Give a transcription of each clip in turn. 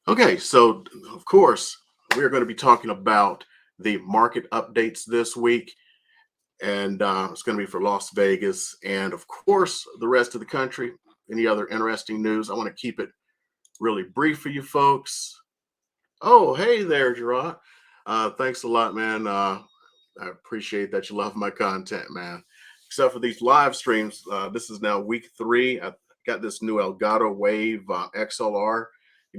Okay, so of course, we're going to be talking about the market updates this week, and it's going to be for Las Vegas and, of course, the rest of the country. Any other interesting news? I want to keep it really brief for you folks. Oh, hey there, Gerard. Thanks a lot, man. I appreciate that you love my content, man. Except for these live streams, this is now week 3. I got this new Elgato Wave XLR.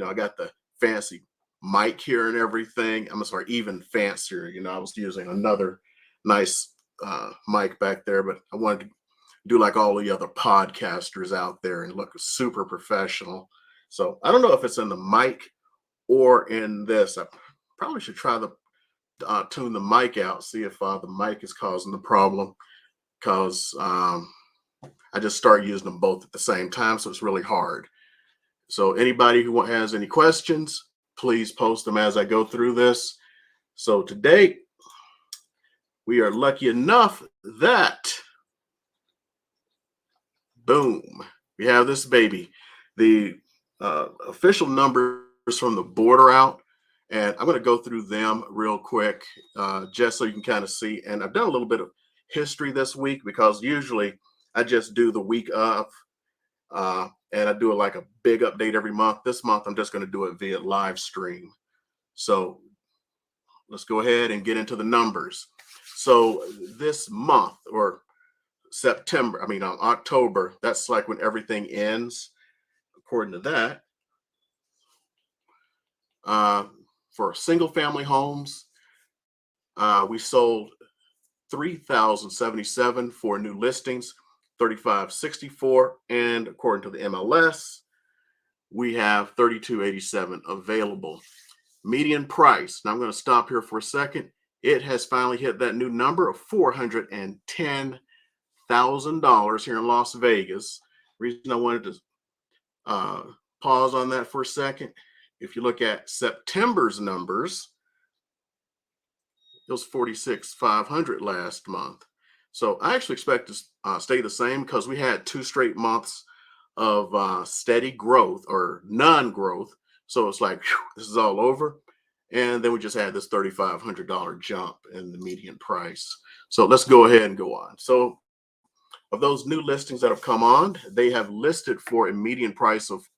I got the fancy mic here and everything. I'm sorry, even fancier. I was using another nice mic back there, but I wanted to do like all the other podcasters out there and look super professional. So I don't know if it's in the mic or in this. I probably should try to tune the mic out, see if the mic is causing the problem, because I just start using them both at the same time, so it's really hard. So anybody who has any questions, please post them as I go through this. So today, we are lucky enough that, boom, we have this baby. The official numbers from the border out, and I'm going to go through them real quick, just so you can kind of see. And I've done a little bit of history this week because usually I just do the week of, and I do like a big update every month. This month, I'm just going to do it via live stream. So let's go ahead and get into the numbers. So this month, or October, that's like when everything ends, according to that. For single family homes, we sold 3,077 for new listings, 3,564, and according to the MLS, we have 3,287 available. Median price, now I'm going to stop here for a second. It has finally hit that new number of $410,000 here in Las Vegas. Reason I wanted to pause on that for a second. If you look at September's numbers, it was 46,500 last month. So I actually expect to stay the same because we had 2 straight months of steady growth or non-growth. So it's like, whew, this is all over. And then we just had this $3,500 jump in the median price. So let's go ahead and go on. So of those new listings that have come on, they have listed for a median price of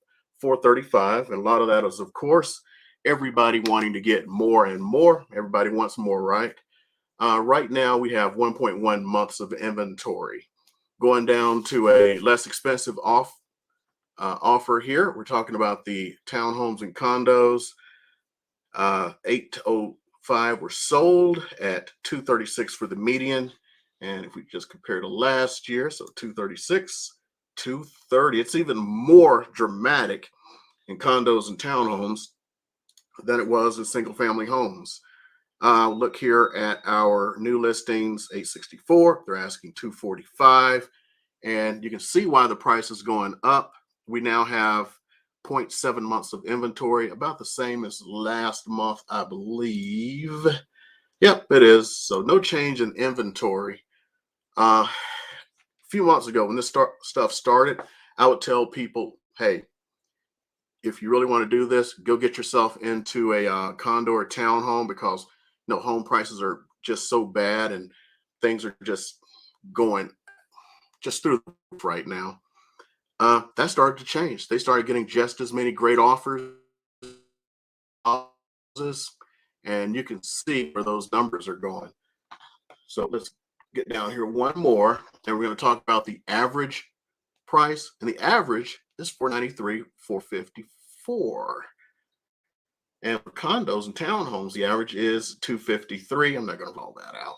$435, and a lot of that is, of course, everybody wanting to get more and more. Everybody wants more, right? Right now, we have 1.1 months of inventory. Going down to a less expensive offer here, we're talking about the townhomes and condos. 805 were sold at 236 for the median. And if we just compare to last year, so 236, 230, it's even more dramatic in condos and townhomes than it was in single family homes. Look here at our new listings, 864, they're asking 245, and you can see why the price is going up. We now have 0.7 months of inventory, about the same as last month, I believe. Yep, it is. So no change in inventory. A few months ago, when this stuff started, I would tell people, hey, if you really want to do this, go get yourself into a condo or townhome, because home prices are just so bad and things are just going just through the roof right now. That started to change. They started getting just as many great offers, and you can see where those numbers are going. So let's get down here one more, and we're going to talk about the average price, and the average is $493, $454. And for condos and townhomes, the average is $253. I'm not going to roll that out.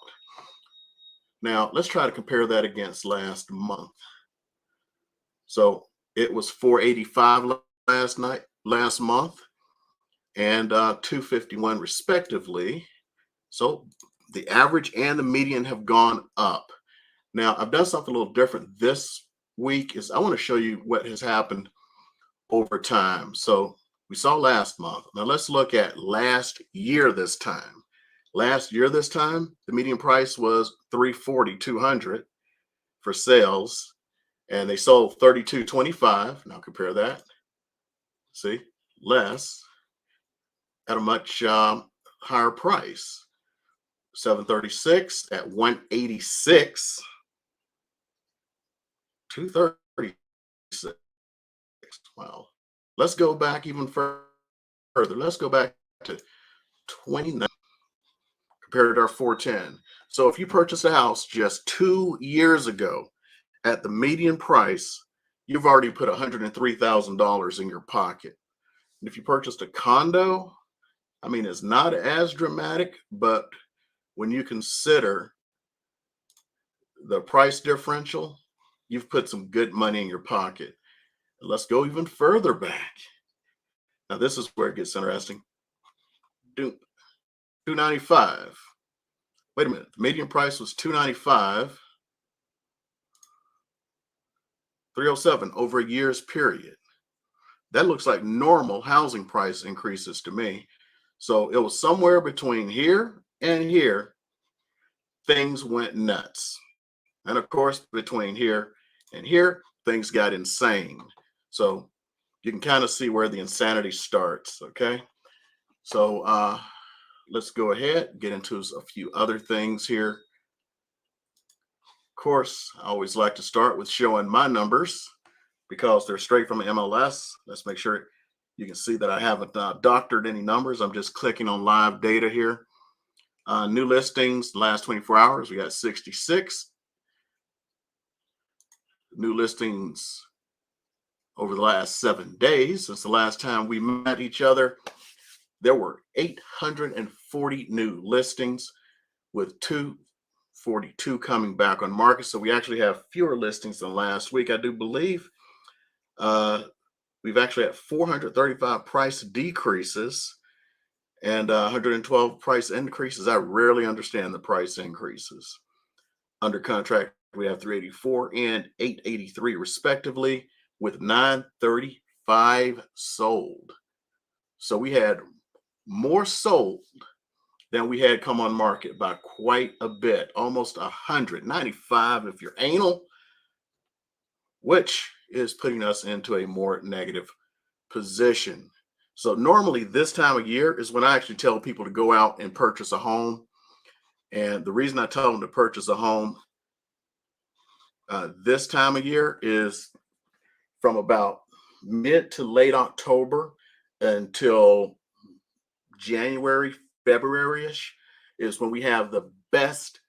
Now let's try to compare that against last month. So it was $485 last month, and $251 respectively. So the average and the median have gone up. Now I've done something a little different this week. Is I want to show you what has happened over time. So we saw last month. Now let's look at last year this time. Last year this time, the median price was $340,200 for sales, and they sold $32.25. Now compare that. See, less. at a much higher price. 736 at 186, 236. Wow. Let's go back even further. Let's go back to 29 compared to our 410. So if you purchased a house just 2 years ago at the median price, you've already put $103,000 in your pocket. And if you purchased a condo, I mean, it's not as dramatic, but when you consider the price differential, you've put some good money in your pocket. Let's go even further back. Now, this is where it gets interesting. 295. Wait a minute. The median price was 295, 307 over a year's period. That looks like normal housing price increases to me. So it was somewhere between here and here, things went nuts. And of course, between here and here, things got insane. So you can kind of see where the insanity starts. Okay. So let's go ahead, get into a few other things here. Of course, I always like to start with showing my numbers because they're straight from MLS. Let's make sure you can see that I haven't doctored any numbers. I'm just clicking on live data here. New listings, last 24 hours, we got 66. New listings over the last 7 days, since the last time we met each other, there were 840 new listings with 242 coming back on market. So we actually have fewer listings than last week, I do believe. We've actually had 435 price decreases and 112 price increases. I rarely understand the price increases. Under contract, we have 384 and 883 respectively, with 935 sold. So we had more sold than we had come on market by quite a bit, almost 195 if you're anal, which is putting us into a more negative position. So normally this time of year is when I actually tell people to go out and purchase a home. And the reason I tell them to purchase a home this time of year is from about mid to late October until January, February-ish is when we have the best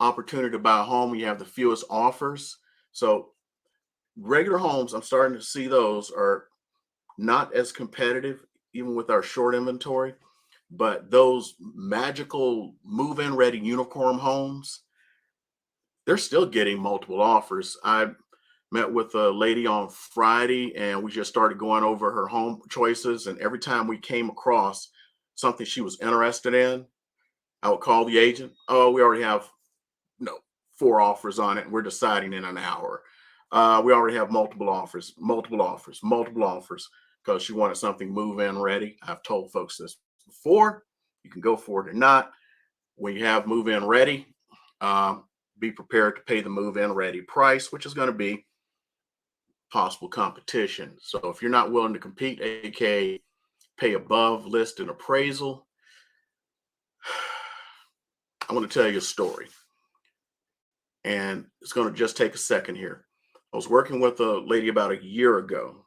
opportunity to buy a home. We have the fewest offers. So regular homes, I'm starting to see those are not as competitive, even with our short inventory. But those magical move-in ready unicorn homes, they're still getting multiple offers. I met with a lady on Friday and we just started going over her home choices. And every time we came across something she was interested in, I would call the agent. Oh, we already have 4 offers on it. And we're deciding in an hour. We already have multiple offers, because she wanted something move-in ready. I've told folks this before. You can go for it or not. When you have move-in ready, be prepared to pay the move-in ready price, which is going to be possible competition. So if you're not willing to compete, aka pay above list and appraisal, I want to tell you a story. And it's going to just take a second here. I was working with a lady about a year ago,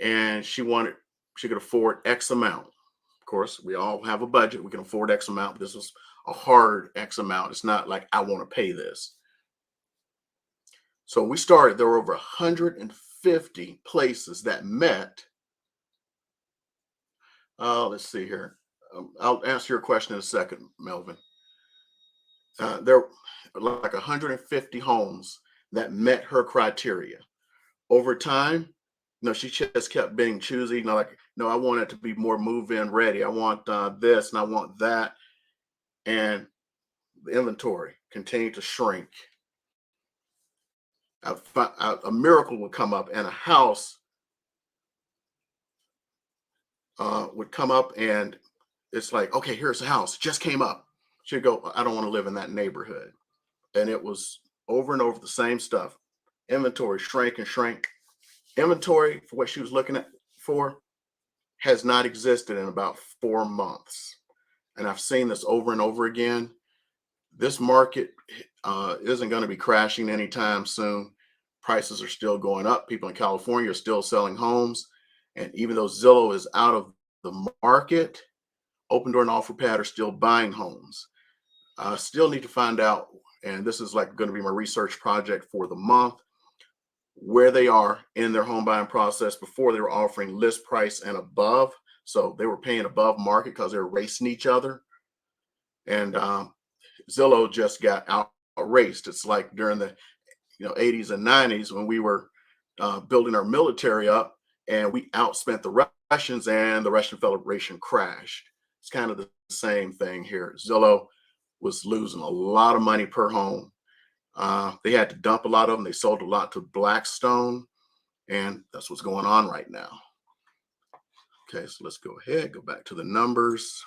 and she could afford X amount. Of course, we all have a budget. We can afford X amount. But this was a hard X amount. It's not like I want to pay this. So we started, there were over 150 places that met. Let's see here. I'll answer your question in a second, Melvin. There were like 150 homes that met her criteria. Over time, she just kept being choosy. Like, no, I want it to be more move-in ready. I want this and I want that. And the inventory continued to shrink. A miracle would come up and a house would come up and it's like, okay, here's a house, just came up. She'd go, I don't want to live in that neighborhood. And it was over and over the same stuff. Inventory shrank and shrank. Inventory for what she was looking at for has not existed in about 4 months. And I've seen this over and over again. This market isn't going to be crashing anytime soon. Prices are still going up. People in California are still selling homes. And even though Zillow is out of the market, Open Door and OfferPad are still buying homes. I still need to find out, and this is like going to be my research project for the month, where they are in their home buying process. Before, they were offering list price and above. So they were paying above market because they were racing each other. And Zillow just got outraced. It's like during the 80s and 90s when we were building our military up and we outspent the Russians and the Russian Federation crashed. It's kind of the same thing here. Zillow was losing a lot of money per home. They had to dump a lot of them. They sold a lot to Blackstone, and that's what's going on right now. Okay, so let's go ahead, go back to the numbers.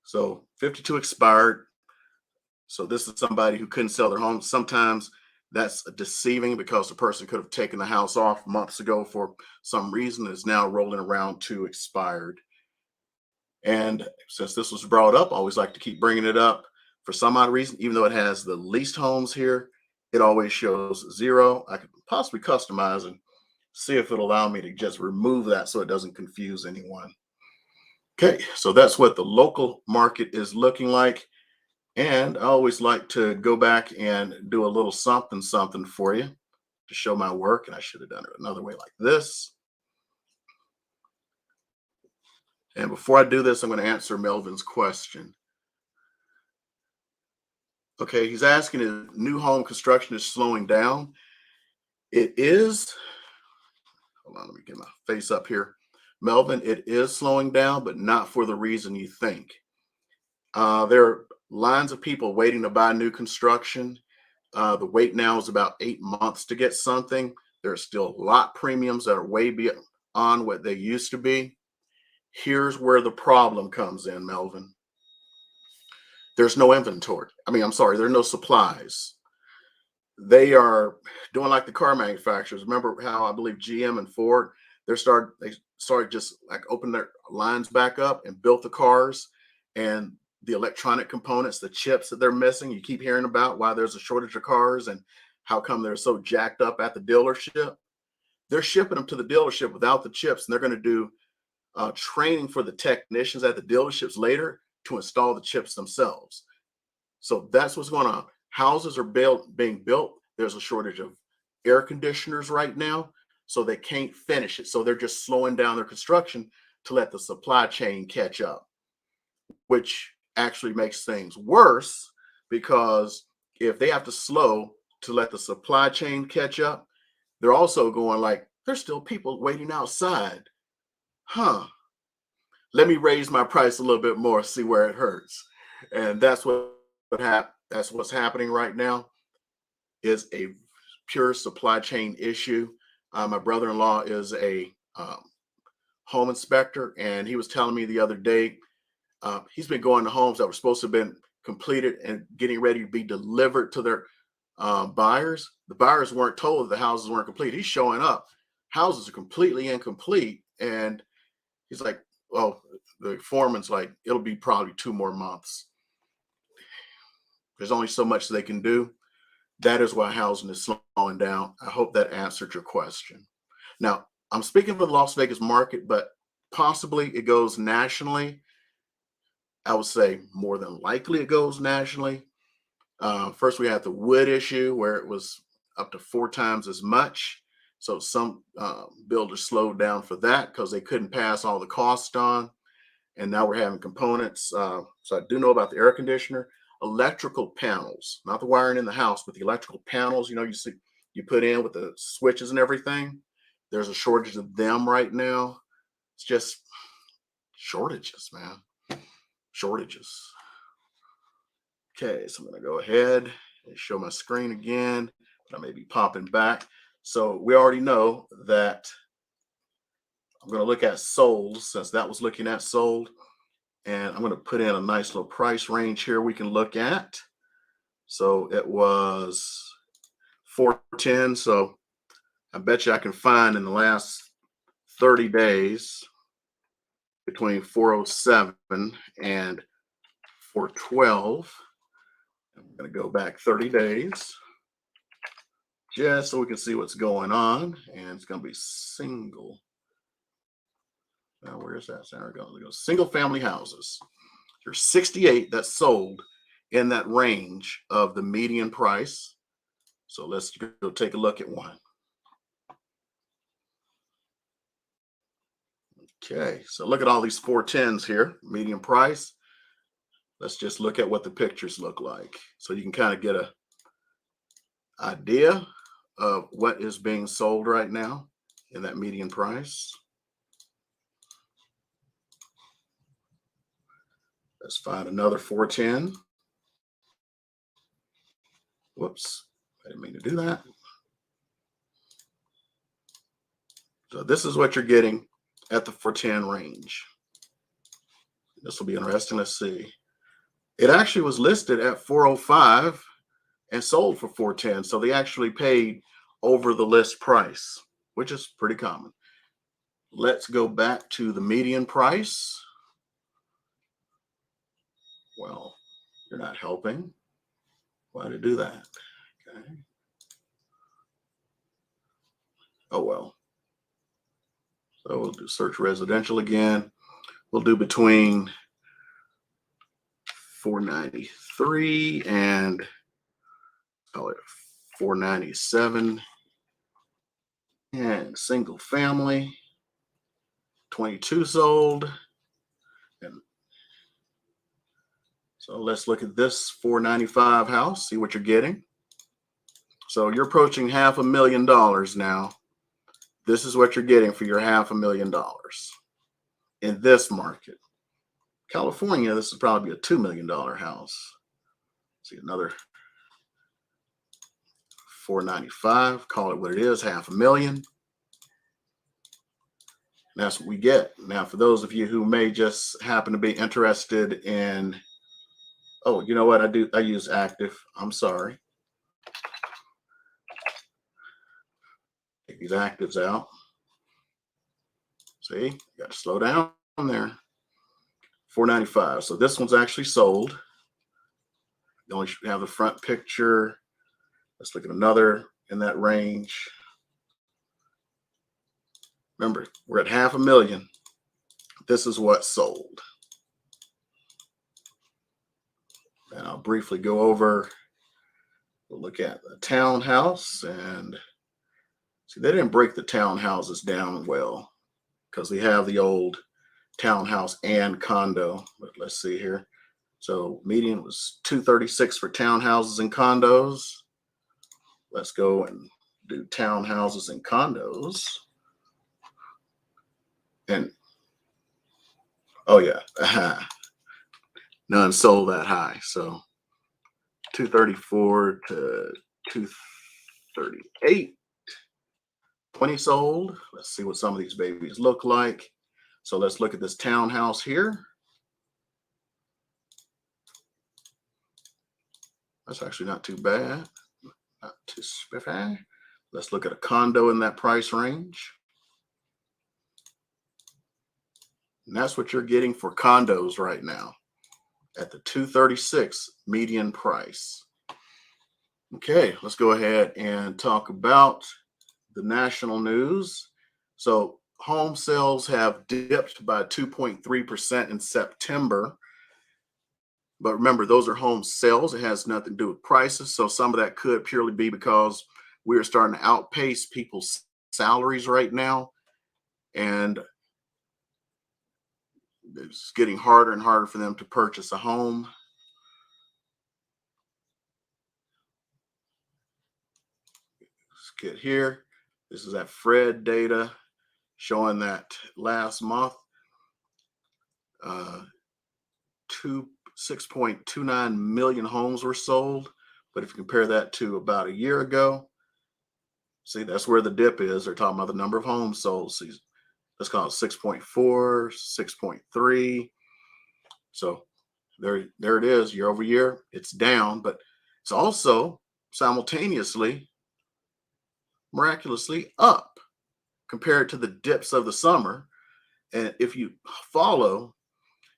So 52 expired. So this is somebody who couldn't sell their home. Sometimes that's deceiving because the person could have taken the house off months ago for some reason. It's now rolling around to expired. And since this was brought up, I always like to keep bringing it up. For some odd reason, even though it has the least homes here, it always shows 0. I could possibly customize and see if it'll allow me to just remove that so it doesn't confuse anyone. Okay, so that's what the local market is looking like. And I always like to go back and do a little something for you to show my work. And I should have done it another way like this. And before I do this, I'm going to answer Melvin's question. Okay, he's asking if new home construction is slowing down. It is. Hold on, let me get my face up here. Melvin, it is slowing down, but not for the reason you think. There are lines of people waiting to buy new construction. The wait now is about 8 months to get something. There are still lot premiums that are way beyond what they used to be. Here's where the problem comes in, Melvin. There's no inventory. I'm sorry, there are no supplies. They are doing like the car manufacturers. Remember how I believe GM and Ford, they started just like opening their lines back up and built the cars, and the electronic components, the chips that they're missing. You keep hearing about why there's a shortage of cars and how come they're so jacked up at the dealership. They're shipping them to the dealership without the chips, and they're going to do training for the technicians at the dealerships later to install the chips themselves. So that's what's going on. Houses are being built. There's a shortage of air conditioners right now, so they can't finish it. So they're just slowing down their construction to let the supply chain catch up, which actually makes things worse, because if they have to slow to let the supply chain catch up, they're also going like, there's still people waiting outside. Let me raise my price a little bit more, see where it hurts. And that's that's what's happening right now, is a pure supply chain issue. My brother-in-law is a home inspector, and he was telling me the other day, he's been going to homes that were supposed to have been completed and getting ready to be delivered to their buyers. The buyers weren't told the houses weren't complete. He's showing up, houses are completely incomplete, and he's like, well, the foreman's like, it'll be probably 2 more months. There's only so much they can do. That is why housing is slowing down. I hope that answered your question. Now, I'm speaking for the Las Vegas market, but possibly it goes nationally. I would say more than likely it goes nationally. First, we had the wood issue where it was up to 4 times as much. So some builders slowed down for that because they couldn't pass all the costs on. And now we're having components. So I do know about the air conditioner, electrical panels, not the wiring in the house, but the electrical panels, you put in with the switches and everything. There's a shortage of them right now. It's just shortages, man. Shortages. Okay, so I'm going to go ahead and show my screen again, but I may be popping back. So we already know that I'm going to look at sold, since that was looking at sold. And I'm going to put in a nice little price range here we can look at. So it was 410. So I bet you I can find in the last 30 days between 407 and 412. I'm going to go back 30 days just so we can see what's going on. And it's going to be single. Now, where's that? There we go. Single family houses. There's 68 that sold in that range of the median price. So let's go take a look at one. Okay, so look at all these 410s here, median price. Let's just look at what the pictures look like. So you can kind of get an idea of what is being sold right now in that median price. Let's find another 410. Whoops, I didn't mean to do that. So this is what you're getting at the 410 range. This will be interesting. Let's see. It actually was listed at 405 and sold for 410. So they actually paid over the list price, which is pretty common. Let's go back to the median price. Well, you're not helping. Why to do that? Okay. Oh, well. So we'll do search residential again. We'll do between 493 and call it 497. And single family, 22 sold. And so let's look at this 495 house, see what you're getting. So you're approaching $500,000 now. This is what you're getting for your $500,000 in this market. California, this is probably a $2 million house. See another 495, call it what it is, $500,000. That's what we get. Now, for those of you who may just happen to be interested in, oh, you know what? I use active. I'm sorry. Take these actives out. See, you got to slow down there. 495. So this one's actually sold. You only have the front picture. Let's look at another in that range. Remember, we're at $500,000. This is what sold. And I'll briefly go over. We'll look at the townhouse, and see, they didn't break the townhouses down well because we have the old townhouse and condo. But let's see here. So median was 236 for townhouses and condos. Let's go and do townhouses and condos. And oh yeah, none sold that high. So 234 to 238. 20 sold. Let's see what some of these babies look like. So let's look at this townhouse here. That's actually not too bad. Not too spiffy. Let's look at a condo in that price range. And that's what you're getting for condos right now at the 236 median price. Okay, let's go ahead and talk about the national news. So home sales have dipped by 2.3% in September. But remember, those are home sales. It has nothing to do with prices. So some of that could purely be because we're starting to outpace people's salaries right now. And it's getting harder and harder for them to purchase a home. Let's get here. This is that Fred data showing that last month, 6.29 million homes were sold. But if you compare that to about a year ago, see, that's where the dip is. They're talking about the number of homes sold. See, let's call it 6.4, 6.3. So there it is, year over year. It's down, but it's also simultaneously, miraculously up compared to the dips of the summer. And if you follow,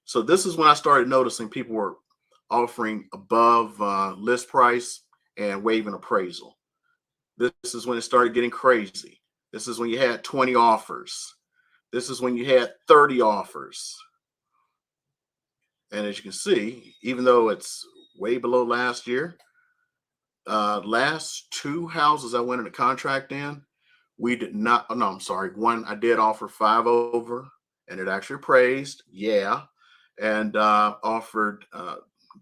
so this is when I started noticing people were offering above list price and waiving appraisal. This is when it started getting crazy. This is when you had 20 offers. This is when you had 30 offers. And as you can see, even though it's way below last year, last two houses I went into contract in, we did not, oh, no, I'm sorry. One, I did offer 5 over and it actually appraised. Yeah. And offered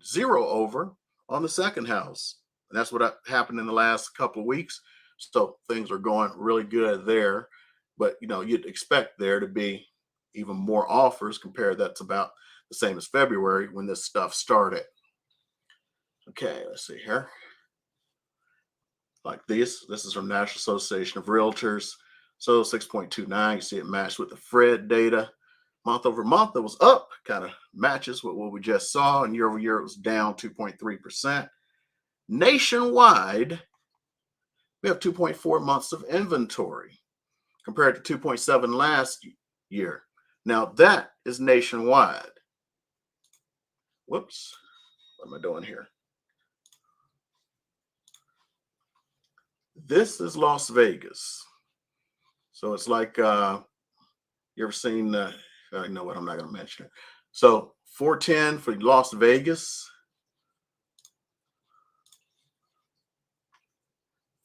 0 over on the second house. And that's what happened in the last couple of weeks. So things are going really good there. But, you'd expect there to be even more offers compared. That's about the same as February when this stuff started. Okay, let's see here. Like this is from National Association of Realtors. So 6.29, you see it matched with the Fred data. Month over month, it was up, kind of matches with what we just saw. And year over year, it was down 2.3%. Nationwide, we have 2.4 months of inventory compared to 2.7 last year. Now, that is nationwide. Whoops, what am I doing here? This is Las Vegas. So it's like, you ever seen, you know what, I'm not going to mention it. So 410 for Las Vegas,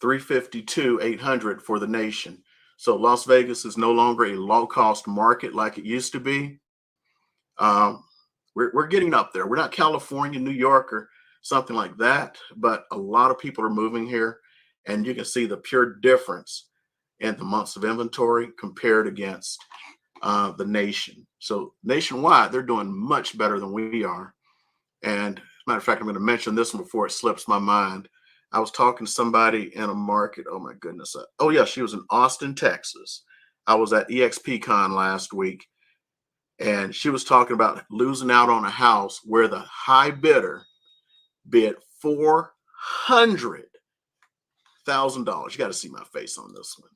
352, 800 for the nation. So Las Vegas is no longer a low-cost market like it used to be. We're getting up there. We're not California, New York, or something like that, but a lot of people are moving here, and you can see the pure difference in the months of inventory compared against the nation. So nationwide, they're doing much better than we are. And as a matter of fact, I'm going to mention this one before it slips my mind. I was talking to somebody in a market. Oh my goodness. Oh yeah, she was in Austin, Texas. I was at EXPCon last week, and she was talking about losing out on a house where the high bidder bid $400,000. You got to see my face on this one.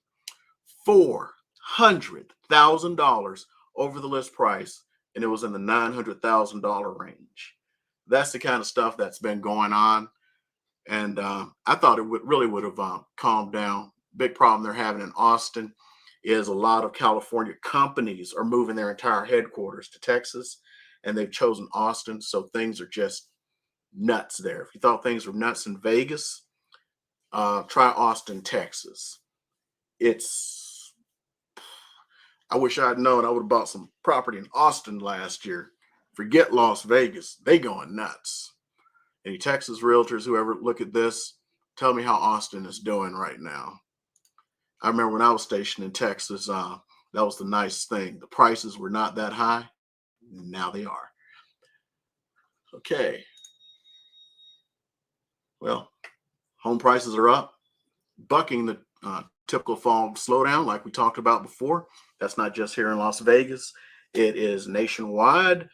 $400,000 over the list price, and it was in the $900,000 range. That's the kind of stuff that's been going on. And I thought it would have calmed down. Big problem they're having in Austin is a lot of California companies are moving their entire headquarters to Texas, and they've chosen Austin. So things are just nuts there. If you thought things were nuts in Vegas, try Austin, Texas. I wish I'd known. I would have bought some property in Austin last year. Forget Las Vegas. They going nuts. Any Texas realtors who ever look at this, tell me how Austin is doing right now. I remember when I was stationed in Texas, that was the nice thing. The prices were not that high. Now they are. Okay. Well, home prices are up, bucking the typical fall slowdown like we talked about before. That's not just here in Las Vegas. It is nationwide.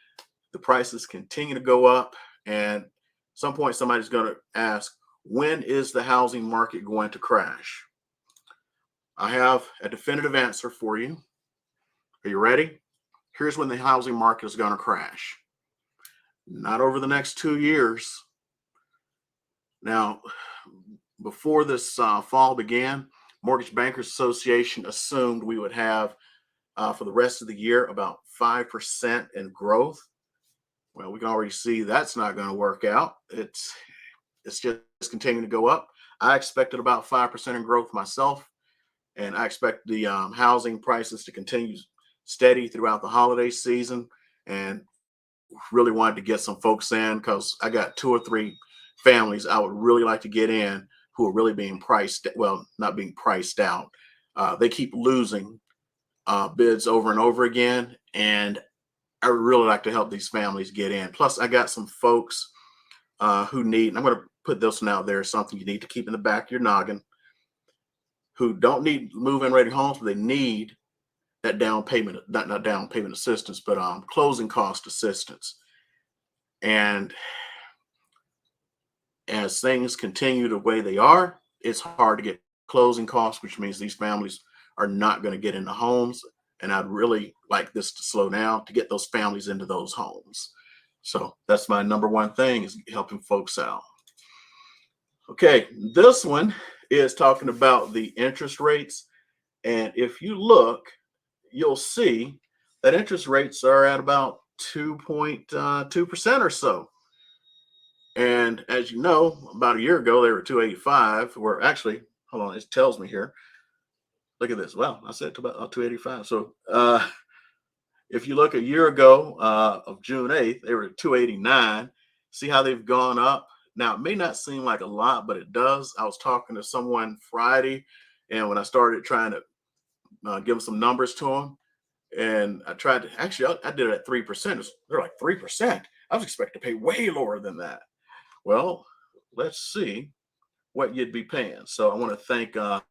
The prices continue to go up, and at some point somebody's going to ask, when is the housing market going to crash? I have a definitive answer for you. Are you ready? Here's when the housing market is going to crash. Not over the next 2 years. Now, before this fall began, Mortgage Bankers Association assumed we would have for the rest of the year about 5% in growth. Well, we can already see that's not going to work out. It's just continuing to go up. I expected about 5% in growth myself, and I expect the housing prices to continue steady throughout the holiday season, and really wanted to get some folks in because I got 2 or 3 families I would really like to get in who are really being priced, well, not being priced out. They keep losing bids over and over again, and I would really like to help these families get in. Plus, I got some folks who need, and I'm going to put this one out there, something you need to keep in the back of your noggin, who don't need move-in ready homes, but they need that down payment, not down payment assistance, but closing cost assistance. And as things continue the way they are, it's hard to get closing costs, which means these families are not going to get into homes. And I'd really like this to slow down to get those families into those homes. So that's my number one thing, is helping folks out. Okay, this one is talking about the interest rates. And if you look, you'll see that interest rates are at about 2.2% or so. And as you know, about a year ago, they were 285, where actually, hold on, it tells me here. Look at this. Wow, I said to about 285. So if you look a year ago of June 8th, they were at 289. See how they've gone up? Now, it may not seem like a lot, but it does. I was talking to someone Friday, and when I started trying to give them some numbers to them, and I tried to actually, I did it at 3%. They're like 3%. I was expecting to pay way lower than that. Well, let's see what you'd be paying. So I want to thank my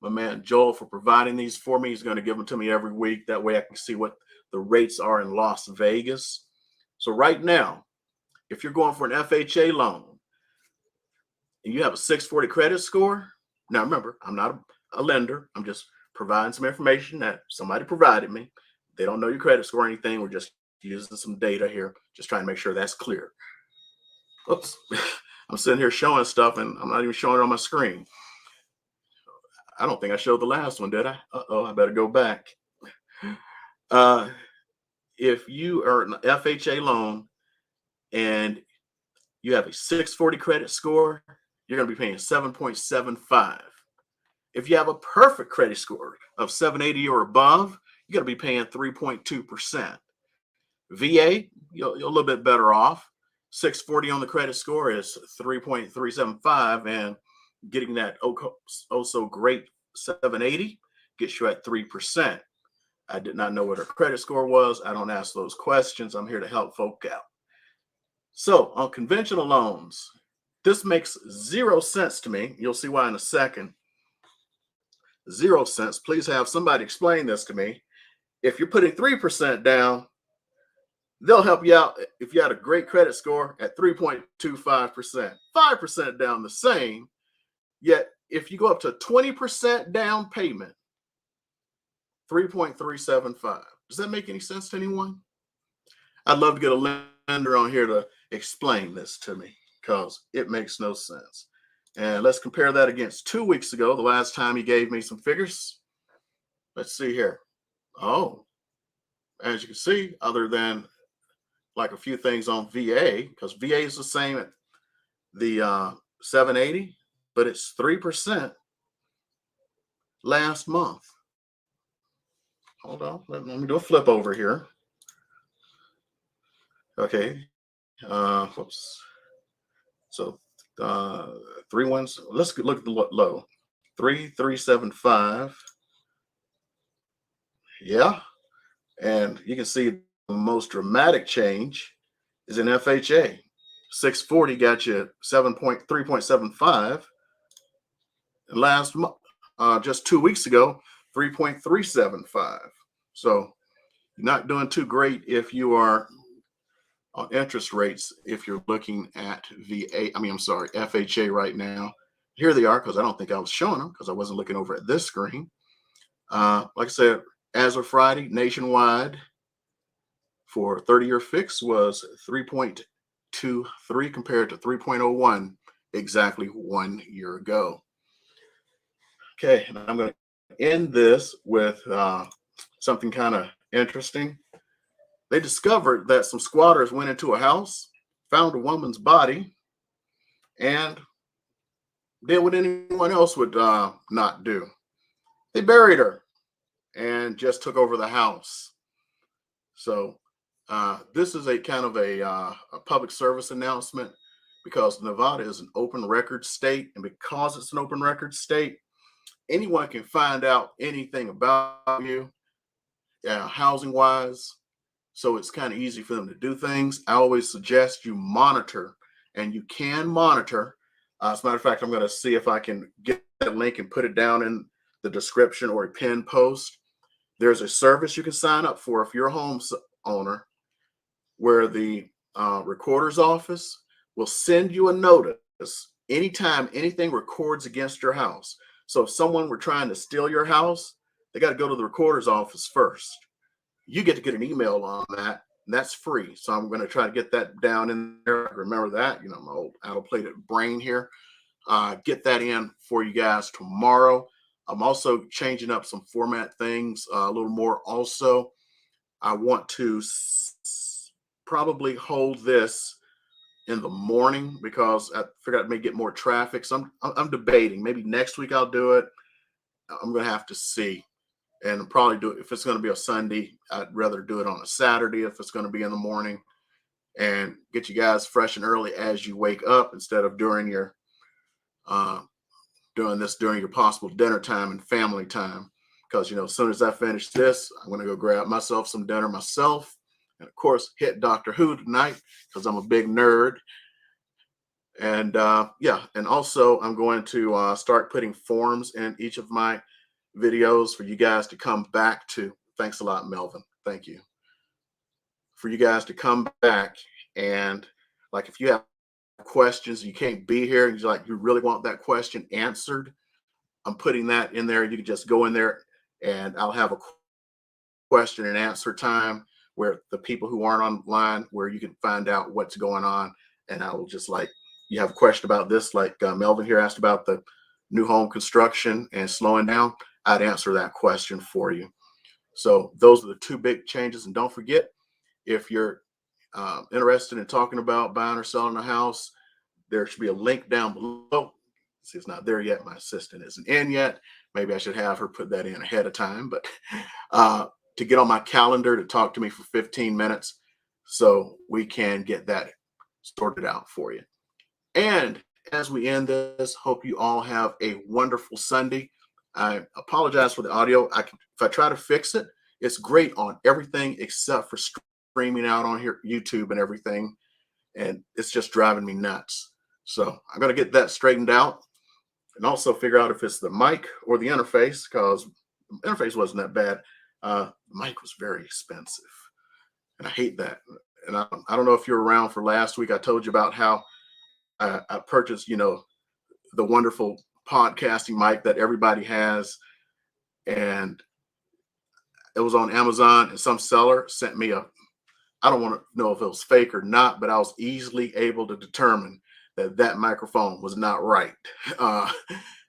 man Joel for providing these for me. He's going to give them to me every week. That way I can see what the rates are in Las Vegas. So right now, if you're going for an FHA loan and you have a 640 credit score, now remember, I'm not a lender. I'm just providing some information that somebody provided me. They don't know your credit score or anything. We're just using some data here, just trying to make sure that's clear. Oops. I'm sitting here showing stuff and I'm not even showing it on my screen. I don't think I showed the last one, did I? Uh-oh, I better go back. If you are an FHA loan and you have a 640 credit score, you're going to be paying 7.75. If you have a perfect credit score of 780 or above, you're going to be paying 3.2%. VA, you're a little bit better off. 640 on the credit score is 3.375, and getting that so great 780 gets you at 3%. I did not know what her credit score was. I don't ask those questions. I'm here to help folk out. So on conventional loans, this makes 0 sense to me. You'll see why in a second. 0 cents. Please have somebody explain this to me. If you're putting 3% down, they'll help you out if you had a great credit score at 3.25%. 5% down, the same. Yet if you go up to 20% down payment, 3.375. Does that make any sense to anyone? I'd love to get a lender on here to explain this to me, because it makes no sense. And let's compare that against 2 weeks ago, the last time he gave me some figures. Let's see here. Oh, as you can see, other than like a few things on VA, because VA is the same at the 780, but it's 3% last month. Hold on, let me do a flip over here. Okay, whoops. So 3 ones. Let's look at the low. 3.375. Yeah, and you can see the most dramatic change is in FHA. 640 got you 3.75. Last month, just 2 weeks ago, 3.375. So you're not doing too great if you are on interest rates, if you're looking at FHA right now. Here they are, because I don't think I was showing them because I wasn't looking over at this screen. Like I said, as of Friday, nationwide for 30-year fix was 3.23 compared to 3.01 exactly 1 year ago. Okay, and I'm going to end this with something kind of interesting. They discovered that some squatters went into a house, found a woman's body, and did what anyone else would not do. They buried her and just took over the house. So this is a kind of a public service announcement, because Nevada is an open record state, and because it's an open record state, anyone can find out anything about you, housing wise. So it's kind of easy for them to do things. I always suggest you monitor, and you can monitor. As a matter of fact, I'm going to see if I can get that link and put it down in the description or a pinned post. There's a service you can sign up for if you're a home owner, where the recorder's office will send you a notice anytime anything records against your house. So if someone were trying to steal your house, they got to go to the recorder's office first. You get to get an email on that, and that's free. So I'm going to try to get that down in there. Remember that, my old addle-plated brain here. Get that in for you guys tomorrow. I'm also changing up some format things a little more. Also, I want to probably hold this in the morning because I figured I may get more traffic. So I'm debating. Maybe next week I'll do it. I'm going to have to see, and probably do it if it's going to be a Sunday. I'd rather do it on a Saturday if it's going to be in the morning, and get you guys fresh and early as you wake up instead of during your doing this during your possible dinner time and family time. Because as soon as I finish this, I'm going to go grab myself some dinner myself, and of course hit Doctor Who tonight because I'm a big nerd. And yeah, and also I'm going to start putting forms in each of my videos for you guys to come back to. Thanks a lot, Melvin. Thank you. For you guys to come back, and like if you have questions, you can't be here, and you really want that question answered, I'm putting that in there. You can just go in there and I'll have a question and answer time where the people who aren't online, where you can find out what's going on. And I will just you have a question about this, like Melvin here asked about the new home construction and slowing down, I'd answer that question for you. So those are the two big changes. And don't forget, if you're interested in talking about buying or selling a house, there should be a link down below. See, it's not there yet. My assistant isn't in yet. Maybe I should have her put that in ahead of time, but to get on my calendar to talk to me for 15 minutes so we can get that sorted out for you. And as we end this, hope you all have a wonderful Sunday. I apologize for the audio. If I try to fix it, it's great on everything except for streaming out on here, YouTube and everything. And it's just driving me nuts. So I'm going to get that straightened out and also figure out if it's the mic or the interface, because the interface wasn't that bad. The mic was very expensive, and I hate that. And I don't know if you're around for last week. I told you about how I purchased, the wonderful podcasting mic that everybody has, and it was on Amazon, and some seller sent me I don't want to know if it was fake or not, but I was easily able to determine that microphone was not right.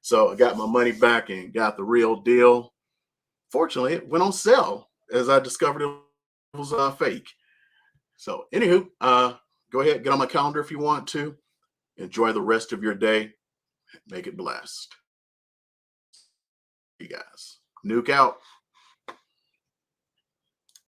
So I got my money back and got the real deal. Fortunately, it went on sale as I discovered it was fake. So anywho, go ahead, get on my calendar if you want to. Enjoy the rest of your day. Make it blessed. You guys. Nuke out.